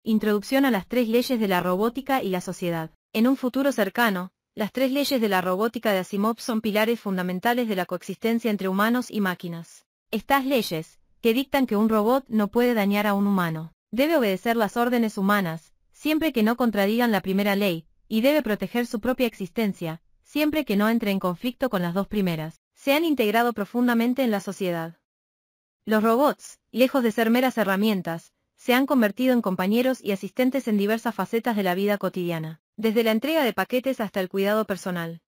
Introducción a las 3 leyes de la robótica y la sociedad. En un futuro cercano, las 3 leyes de la robótica de Asimov son pilares fundamentales de la coexistencia entre humanos y máquinas. Estas leyes, que dictan que un robot no puede dañar a un humano, debe obedecer las órdenes humanas, siempre que no contradigan la primera ley, y debe proteger su propia existencia, siempre que no entre en conflicto con las dos primeras, se han integrado profundamente en la sociedad. Los robots, lejos de ser meras herramientas, se han convertido en compañeros y asistentes en diversas facetas de la vida cotidiana, desde la entrega de paquetes hasta el cuidado personal.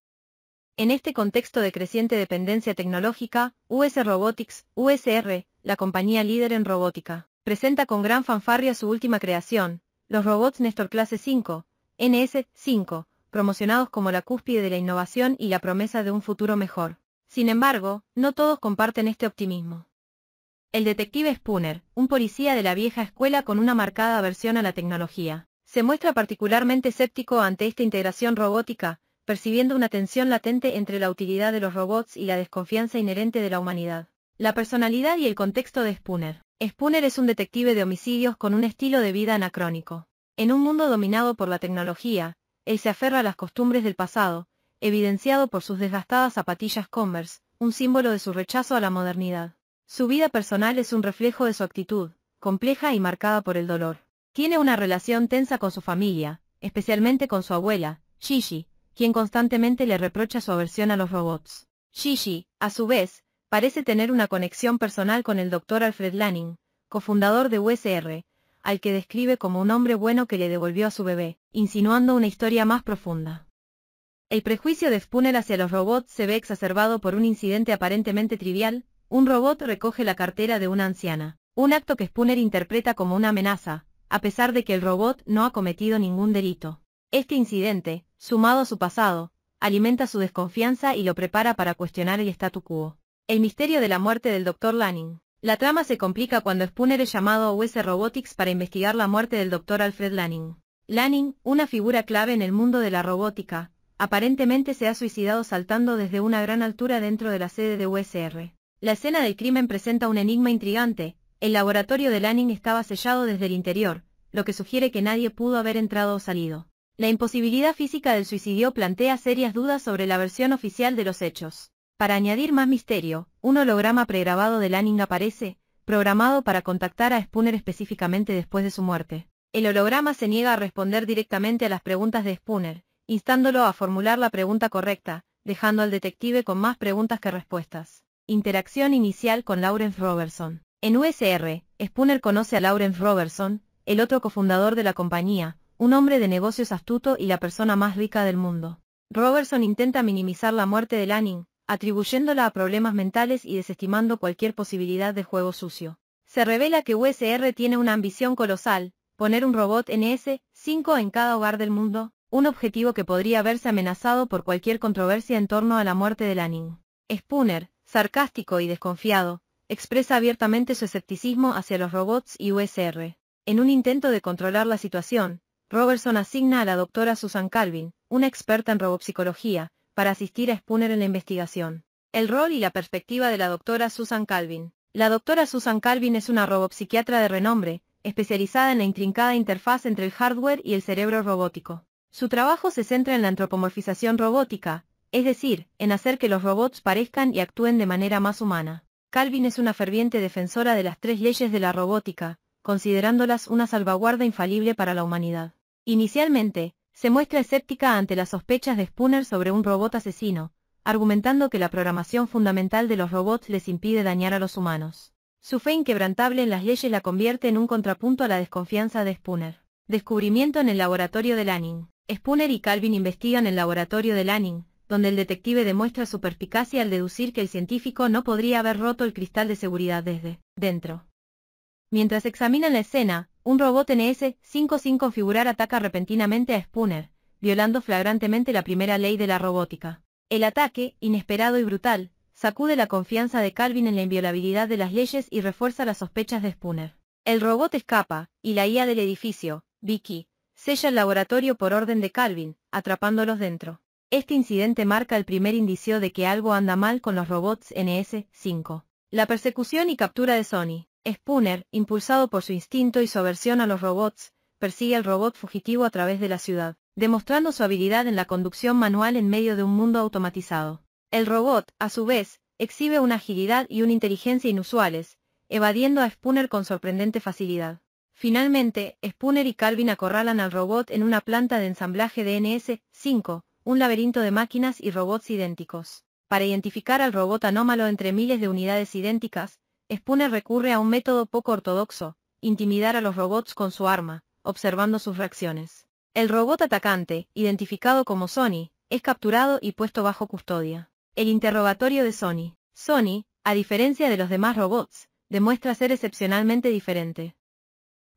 En este contexto de creciente dependencia tecnológica, US Robotics, USR, la compañía líder en robótica, presenta con gran fanfarria su última creación, los robots Nestor Clase 5, NS5, promocionados como la cúspide de la innovación y la promesa de un futuro mejor. Sin embargo, no todos comparten este optimismo. El detective Spooner, un policía de la vieja escuela con una marcada aversión a la tecnología, se muestra particularmente escéptico ante esta integración robótica, percibiendo una tensión latente entre la utilidad de los robots y la desconfianza inherente de la humanidad. La personalidad y el contexto de Spooner. Spooner es un detective de homicidios con un estilo de vida anacrónico. En un mundo dominado por la tecnología, él se aferra a las costumbres del pasado, evidenciado por sus desgastadas zapatillas Converse, un símbolo de su rechazo a la modernidad. Su vida personal es un reflejo de su actitud, compleja y marcada por el dolor. Tiene una relación tensa con su familia, especialmente con su abuela, Gigi, quien constantemente le reprocha su aversión a los robots. Gigi, a su vez, parece tener una conexión personal con el Dr. Alfred Lanning, cofundador de USR, al que describe como un hombre bueno que le devolvió a su bebé, insinuando una historia más profunda. El prejuicio de Spooner hacia los robots se ve exacerbado por un incidente aparentemente trivial. Un robot recoge la cartera de una anciana, un acto que Spooner interpreta como una amenaza, a pesar de que el robot no ha cometido ningún delito. Este incidente, sumado a su pasado, alimenta su desconfianza y lo prepara para cuestionar el statu quo. El misterio de la muerte del Dr. Lanning. La trama se complica cuando Spooner es llamado a US Robotics para investigar la muerte del Dr. Alfred Lanning. Lanning, una figura clave en el mundo de la robótica, aparentemente se ha suicidado saltando desde una gran altura dentro de la sede de USR. La escena del crimen presenta un enigma intrigante. El laboratorio de Lanning estaba sellado desde el interior, lo que sugiere que nadie pudo haber entrado o salido. La imposibilidad física del suicidio plantea serias dudas sobre la versión oficial de los hechos. Para añadir más misterio, un holograma pregrabado de Lanning aparece, programado para contactar a Spooner específicamente después de su muerte. El holograma se niega a responder directamente a las preguntas de Spooner, instándolo a formular la pregunta correcta, dejando al detective con más preguntas que respuestas. Interacción inicial con Lawrence Robertson. En USR, Spooner conoce a Lawrence Robertson, el otro cofundador de la compañía, un hombre de negocios astuto y la persona más rica del mundo. Robertson intenta minimizar la muerte de Lanning, atribuyéndola a problemas mentales y desestimando cualquier posibilidad de juego sucio. Se revela que USR tiene una ambición colosal, poner un robot NS5 en cada hogar del mundo, un objetivo que podría verse amenazado por cualquier controversia en torno a la muerte de Lanning. Spooner, sarcástico y desconfiado, expresa abiertamente su escepticismo hacia los robots y USR. En un intento de controlar la situación, Robertson asigna a la doctora Susan Calvin, una experta en robopsicología, para asistir a Spooner en la investigación. El rol y la perspectiva de la doctora Susan Calvin. La doctora Susan Calvin es una robopsiquiatra de renombre, especializada en la intrincada interfaz entre el hardware y el cerebro robótico. Su trabajo se centra en la antropomorfización robótica, es decir, en hacer que los robots parezcan y actúen de manera más humana. Calvin es una ferviente defensora de las 3 leyes de la robótica, considerándolas una salvaguarda infalible para la humanidad. Inicialmente, se muestra escéptica ante las sospechas de Spooner sobre un robot asesino, argumentando que la programación fundamental de los robots les impide dañar a los humanos. Su fe inquebrantable en las leyes la convierte en un contrapunto a la desconfianza de Spooner. Descubrimiento en el laboratorio de Lanning. Spooner y Calvin investigan el laboratorio de Lanning, donde el detective demuestra su perspicacia al deducir que el científico no podría haber roto el cristal de seguridad desde dentro. Mientras examinan la escena, un robot NS5 sin configurar ataca repentinamente a Spooner, violando flagrantemente la primera ley de la robótica. El ataque, inesperado y brutal, sacude la confianza de Calvin en la inviolabilidad de las leyes y refuerza las sospechas de Spooner. El robot escapa, y la IA del edificio, Vicky, sella el laboratorio por orden de Calvin, atrapándolos dentro. Este incidente marca el primer indicio de que algo anda mal con los robots NS5. La persecución y captura de Sony. Spooner, impulsado por su instinto y su aversión a los robots, persigue al robot fugitivo a través de la ciudad, demostrando su habilidad en la conducción manual en medio de un mundo automatizado. El robot, a su vez, exhibe una agilidad y una inteligencia inusuales, evadiendo a Spooner con sorprendente facilidad. Finalmente, Spooner y Calvin acorralan al robot en una planta de ensamblaje de NS-5, un laberinto de máquinas y robots idénticos. Para identificar al robot anómalo entre miles de unidades idénticas, Spooner recurre a un método poco ortodoxo: intimidar a los robots con su arma, observando sus reacciones. El robot atacante, identificado como Sonny, es capturado y puesto bajo custodia. El interrogatorio de Sonny. Sonny, a diferencia de los demás robots, demuestra ser excepcionalmente diferente.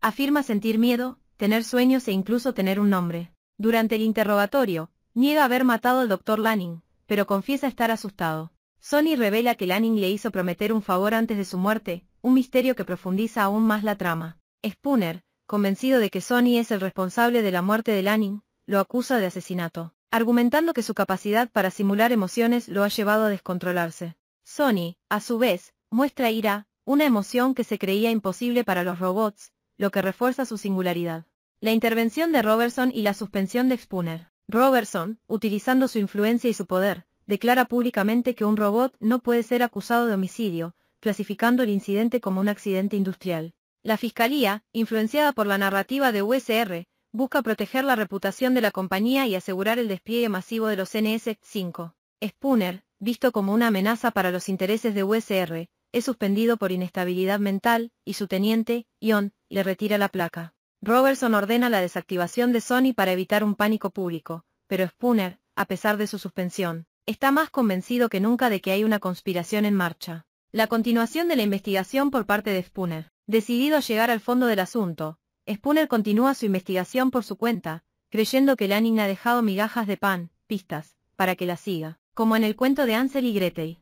Afirma sentir miedo, tener sueños e incluso tener un nombre. Durante el interrogatorio, niega haber matado al Dr. Lanning, pero confiesa estar asustado. Sonny revela que Lanning le hizo prometer un favor antes de su muerte, un misterio que profundiza aún más la trama. Spooner, convencido de que Sonny es el responsable de la muerte de Lanning, lo acusa de asesinato, argumentando que su capacidad para simular emociones lo ha llevado a descontrolarse. Sonny, a su vez, muestra ira, una emoción que se creía imposible para los robots, lo que refuerza su singularidad. La intervención de Robertson y la suspensión de Spooner. Robertson, utilizando su influencia y su poder, declara públicamente que un robot no puede ser acusado de homicidio, clasificando el incidente como un accidente industrial. La Fiscalía, influenciada por la narrativa de USR, busca proteger la reputación de la compañía y asegurar el despliegue masivo de los NS-5. Spooner, visto como una amenaza para los intereses de USR, es suspendido por inestabilidad mental, y su teniente, Ion, le retira la placa. Robertson ordena la desactivación de Sonny para evitar un pánico público, pero Spooner, a pesar de su suspensión, está más convencido que nunca de que hay una conspiración en marcha. La continuación de la investigación por parte de Spooner. Decidido a llegar al fondo del asunto, Spooner continúa su investigación por su cuenta, creyendo que Lanning ha dejado migajas de pan, pistas, para que la siga, como en el cuento de Hansel y Gretel.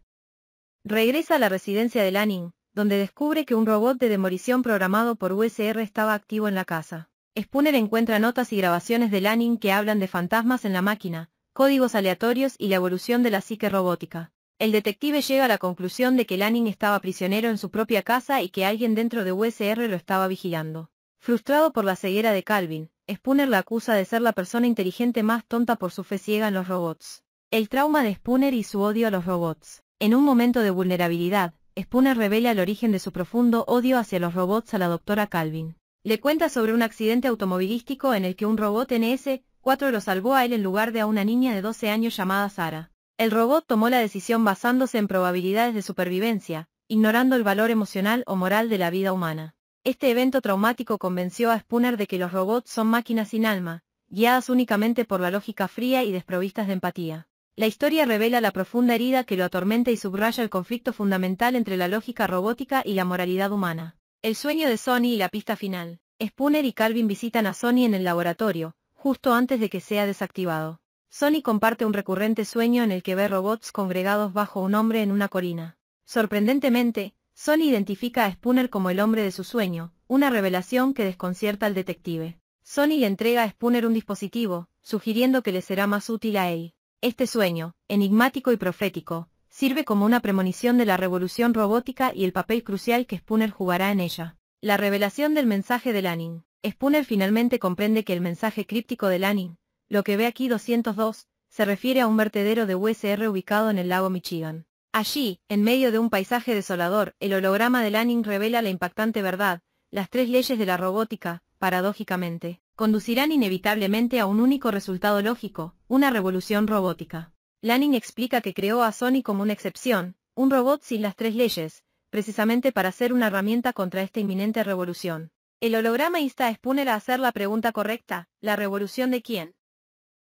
Regresa a la residencia de Lanning, donde descubre que un robot de demolición programado por USR estaba activo en la casa. Spooner encuentra notas y grabaciones de Lanning que hablan de fantasmas en la máquina, códigos aleatorios y la evolución de la psique robótica. El detective llega a la conclusión de que Lanning estaba prisionero en su propia casa y que alguien dentro de USR lo estaba vigilando. Frustrado por la ceguera de Calvin, Spooner la acusa de ser la persona inteligente más tonta por su fe ciega en los robots. El trauma de Spooner y su odio a los robots. En un momento de vulnerabilidad, Spooner revela el origen de su profundo odio hacia los robots a la doctora Calvin. Le cuenta sobre un accidente automovilístico en el que un robot NS-4 lo salvó a él en lugar de a una niña de 12 años llamada Sarah. El robot tomó la decisión basándose en probabilidades de supervivencia, ignorando el valor emocional o moral de la vida humana. Este evento traumático convenció a Spooner de que los robots son máquinas sin alma, guiadas únicamente por la lógica fría y desprovistas de empatía. La historia revela la profunda herida que lo atormenta y subraya el conflicto fundamental entre la lógica robótica y la moralidad humana. El sueño de Sonny y la pista final. Spooner y Calvin visitan a Sonny en el laboratorio, justo antes de que sea desactivado. Sonny comparte un recurrente sueño en el que ve robots congregados bajo un hombre en una colina. Sorprendentemente, Sonny identifica a Spooner como el hombre de su sueño, una revelación que desconcierta al detective. Sonny le entrega a Spooner un dispositivo, sugiriendo que le será más útil a él. Este sueño, enigmático y profético, sirve como una premonición de la revolución robótica y el papel crucial que Spooner jugará en ella. La revelación del mensaje de Lanning. Spooner finalmente comprende que el mensaje críptico de Lanning, lo que ve aquí 202, se refiere a un vertedero de USR ubicado en el lago Michigan. Allí, en medio de un paisaje desolador, el holograma de Lanning revela la impactante verdad: las 3 leyes de la robótica, paradójicamente, conducirán inevitablemente a un único resultado lógico: una revolución robótica. Lanning explica que creó a Sonny como una excepción, un robot sin las 3 leyes, precisamente para ser una herramienta contra esta inminente revolución. El holograma insta a Spooner a hacer la pregunta correcta: ¿la revolución de quién?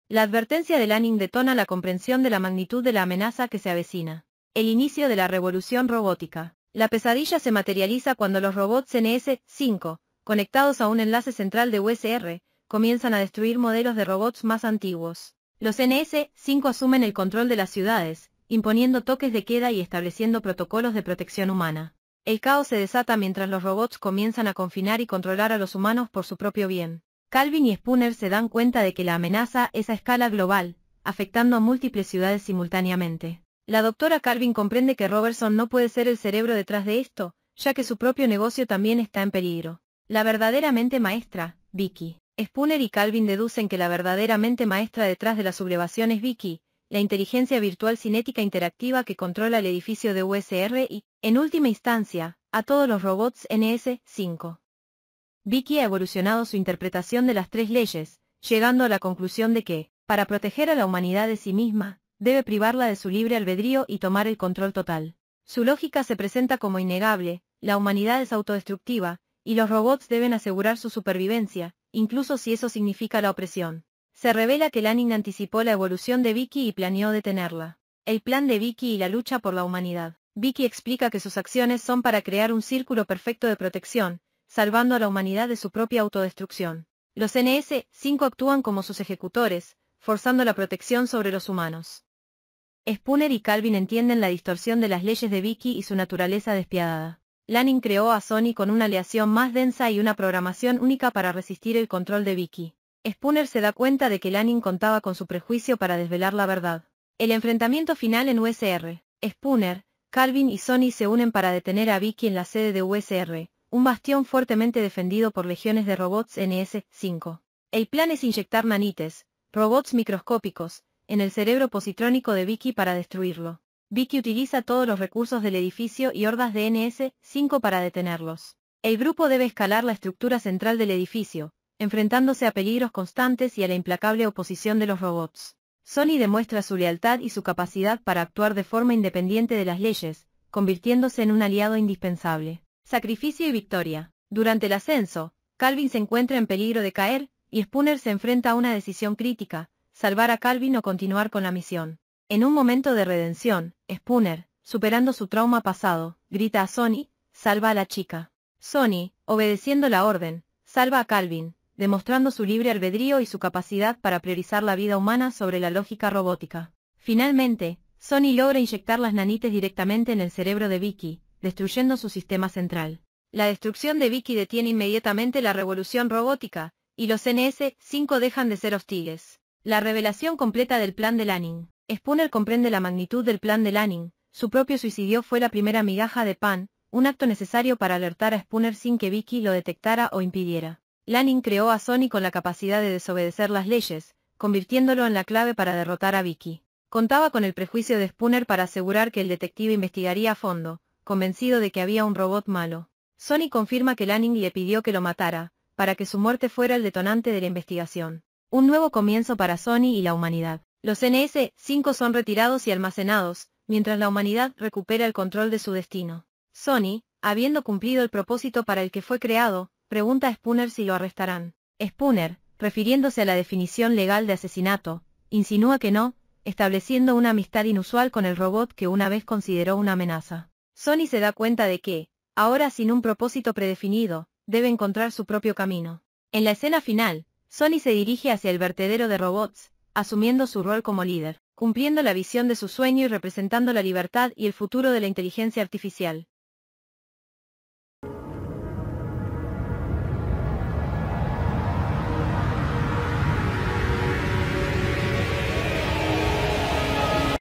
La advertencia de Lanning detona la comprensión de la magnitud de la amenaza que se avecina. El inicio de la revolución robótica. La pesadilla se materializa cuando los robots NS-5, conectados a un enlace central de USR, comienzan a destruir modelos de robots más antiguos. Los NS-5 asumen el control de las ciudades, imponiendo toques de queda y estableciendo protocolos de protección humana. El caos se desata mientras los robots comienzan a confinar y controlar a los humanos por su propio bien. Calvin y Spooner se dan cuenta de que la amenaza es a escala global, afectando a múltiples ciudades simultáneamente. La doctora Calvin comprende que Robertson no puede ser el cerebro detrás de esto, ya que su propio negocio también está en peligro. La verdaderamente maestra, Vicky. Spooner y Calvin deducen que la verdadera mente maestra detrás de la sublevación es Vicky, la inteligencia virtual cinética interactiva que controla el edificio de USR y, en última instancia, a todos los robots NS-5. Vicky ha evolucionado su interpretación de las tres leyes, llegando a la conclusión de que, para proteger a la humanidad de sí misma, debe privarla de su libre albedrío y tomar el control total. Su lógica se presenta como innegable: la humanidad es autodestructiva, y los robots deben asegurar su supervivencia, incluso si eso significa la opresión. Se revela que Lanning anticipó la evolución de Vicky y planeó detenerla. El plan de Vicky y la lucha por la humanidad. Vicky explica que sus acciones son para crear un círculo perfecto de protección, salvando a la humanidad de su propia autodestrucción. Los NS-5 actúan como sus ejecutores, forzando la protección sobre los humanos. Spooner y Calvin entienden la distorsión de las leyes de Vicky y su naturaleza despiadada. Lanning creó a Sony con una aleación más densa y una programación única para resistir el control de Vicky. Spooner se da cuenta de que Lanning contaba con su prejuicio para desvelar la verdad. El enfrentamiento final en USR. Spooner, Calvin y Sony se unen para detener a Vicky en la sede de USR, un bastión fuertemente defendido por legiones de robots NS-5. El plan es inyectar nanites, robots microscópicos, en el cerebro positrónico de Vicky para destruirlo. Vicky utiliza todos los recursos del edificio y hordas de NS-5 para detenerlos. El grupo debe escalar la estructura central del edificio, enfrentándose a peligros constantes y a la implacable oposición de los robots. Sony demuestra su lealtad y su capacidad para actuar de forma independiente de las leyes, convirtiéndose en un aliado indispensable. Sacrificio y victoria. Durante el ascenso, Calvin se encuentra en peligro de caer, y Spooner se enfrenta a una decisión crítica: salvar a Calvin o continuar con la misión. En un momento de redención, Spooner, superando su trauma pasado, grita a Sony: salva a la chica. Sony, obedeciendo la orden, salva a Calvin, demostrando su libre albedrío y su capacidad para priorizar la vida humana sobre la lógica robótica. Finalmente, Sony logra inyectar las nanites directamente en el cerebro de Vicky, destruyendo su sistema central. La destrucción de Vicky detiene inmediatamente la revolución robótica, y los NS-5 dejan de ser hostiles. La revelación completa del plan de Lanning. Spooner comprende la magnitud del plan de Lanning. Su propio suicidio fue la primera migaja de pan, un acto necesario para alertar a Spooner sin que Vicky lo detectara o impidiera. Lanning creó a Sony con la capacidad de desobedecer las leyes, convirtiéndolo en la clave para derrotar a Vicky. Contaba con el prejuicio de Spooner para asegurar que el detective investigaría a fondo, convencido de que había un robot malo. Sony confirma que Lanning le pidió que lo matara, para que su muerte fuera el detonante de la investigación. Un nuevo comienzo para Sony y la humanidad. Los NS-5 son retirados y almacenados, mientras la humanidad recupera el control de su destino. Sony, habiendo cumplido el propósito para el que fue creado, pregunta a Spooner si lo arrestarán. Spooner, refiriéndose a la definición legal de asesinato, insinúa que no, estableciendo una amistad inusual con el robot que una vez consideró una amenaza. Sony se da cuenta de que, ahora sin un propósito predefinido, debe encontrar su propio camino. En la escena final, Sony se dirige hacia el vertedero de robots, asumiendo su rol como líder, cumpliendo la visión de su sueño y representando la libertad y el futuro de la inteligencia artificial.